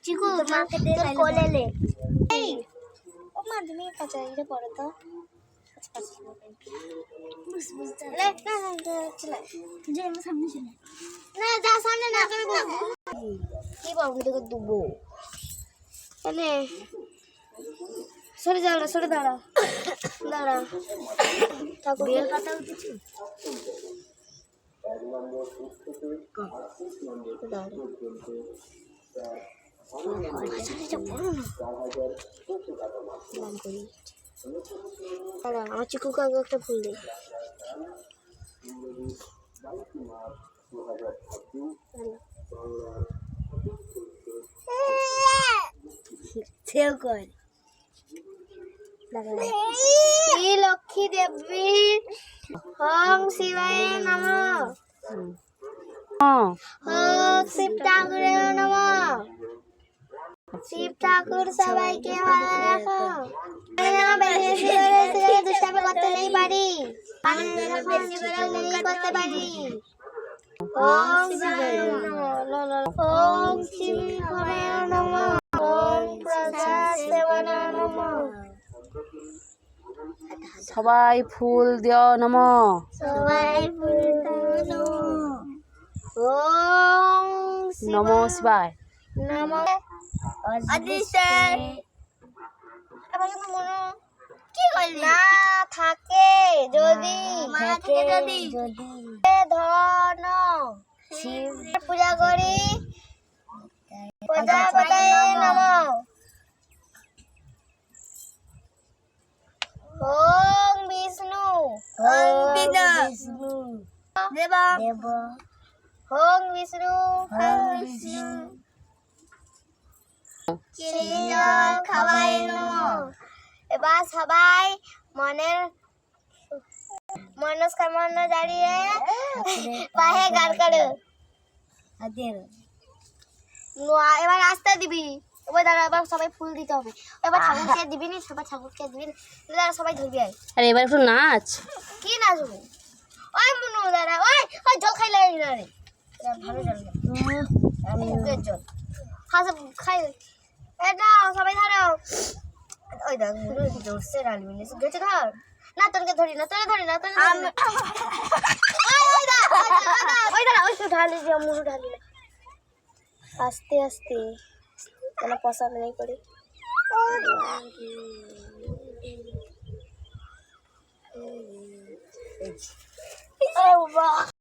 চিকু তোমাকে তোর কোলে লে এই ও মা তুমি কাছে এটা পড়ো তো ले ना चला जे हम सामने चले ना जा सामने ना कर की बाबू देखो दुबो अरे सर दाड़ा ठाकुर बेल काटा उठिছি আমার চিকু কাকে একটা ফুল দিই लक्ष्मी देवी ओम शिवाय नमः ओम शिव ठाकुर नमः शिव ठाकुर सबाई के ভালো রাখো আমি বেশি করে দুষ্টামি করতে নেই পারি আমি বেশি করে মুখ করতে পারি ओम शिवाय नमः ओम शिवाय नमः ओम प्रसाद सेवना नमः সবাই ফুল দিও নম सबाई फूल नमः ओम নম শিবায় नमः আদিশে আমাকে মনে কি করলি না থাকে যদি থাকে যদি ধন শিব পূজা করি প্রজাপতি নমঃ ওম বিষ্ণু দেব ওম বিষ্ণু খাওয়াই নমঃ এবার সবাই মনের মনস্কামনা জানিয়ে পায়ে গান করো এবার রাস্তা দিবি এবার দাঁড়া এবার সবাই ফুল দিতে হবে এবার ঠাকুরকে দিবি না সবাই ঠাকুরকে দিবি না দাঁড়া সবাই ধরবি আরে এবার একটু নাচ কি নাচবো ওই মনু দাঁড়া ওই ওই জল খাইলে না রে ভালো জল মুখের জল খাই এটা সবাই ধরো ওই দেখ জোরসে ডালবি না গেছে ধর না তোকে ধরি না তোরে ধরি না তোরে ওই দাঁড়া ওই ঢালি দিয়ে মুড়ো ঢালি না আস্তে আস্তে কোনো পছন্দ নেই করে বাহ